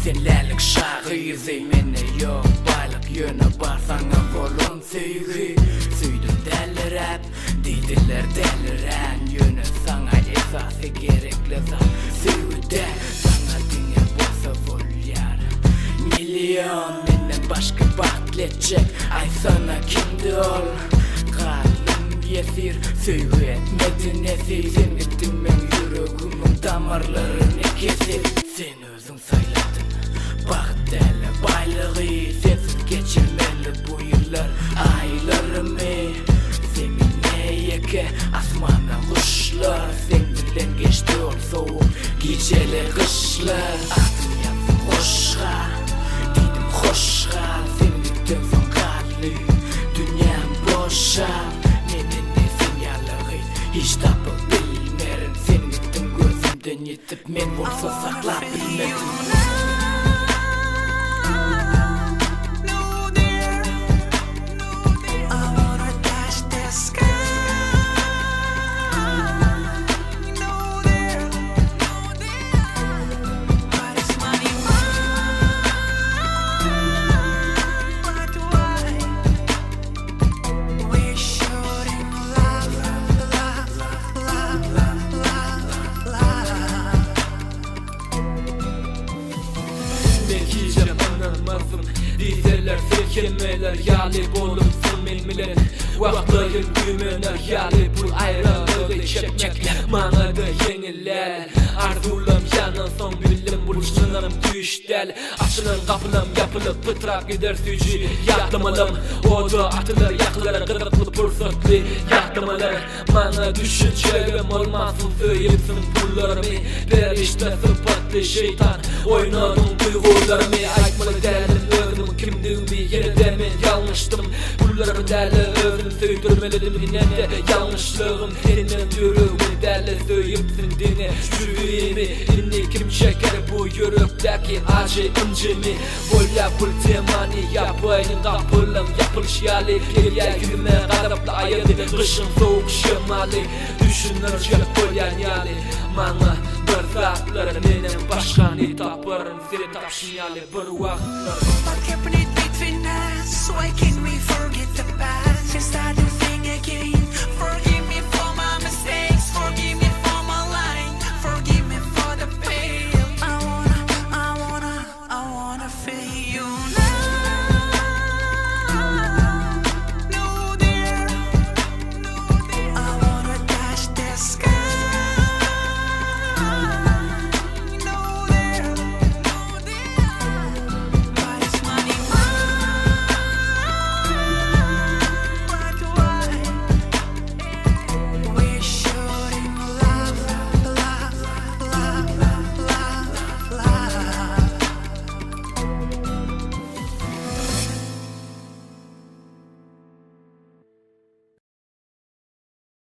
Senlerlik şahıyızı mene yok baylık yöne barsana volun süyü Süydüm derler hep Deydiler derler yöne sana esası gerekli zan Süyüde sana dinle bosa volyar Milyon menden başka bakletecek Ay sana kimdi ol Kalbim yesir Süyü etmedin esir Sen gittin ben yüreğimin damarlarını kesir Sen özün sayladın Bak derle baylığı Sensiz geçirmeli bu yıllar aylarımı Seninle yeke asmana kuşlar Sen bilen geçti ol soğuk geceli kışlar Adım yazdım hoşğa Dedim hoşğa Sen gittin son kalli Dünyam boşa Neden ne sinyaları hiç tapı bilmerim Sen gittin gözümden yetip men olsa sakla bilmedim Diyseler seçilmeler yalip olumsun millet Vaktayın düğmeler yalip bu ayrılığı çekmekler Bana da yeniler Arzulam yanan son bilim buluşlarım düştel Açılın kapılam yapılıp pıtrak gider sücü Yaklamalam o da atılır yakılır kırıklı pırsatlı Yaklamalar bana düşüncelerim olmasın söylesin pullarımı Perişte sıfatlı şeytan oynadım duygularımı Aytmalı derdim özümü kimdiğimi yeniden ben yanlıştım Pullarımı derle özüm söydürmelidim yine de yanlışlığım Senin yüreğimi derle söylesin dine Yüreğimi inni kim çeker bu yürekteki acı incimi Bolla pul temani yapayım kapılım yapılış yali Geriye yüzüme karapla ayırdı kışın soğuk şemali Düşünür çelip bolyan yali Bana bir zatlar benim başkanı taparım Seni tapşın yali bir vaktlar What happened between us? Why can't we forget the past and start to think again?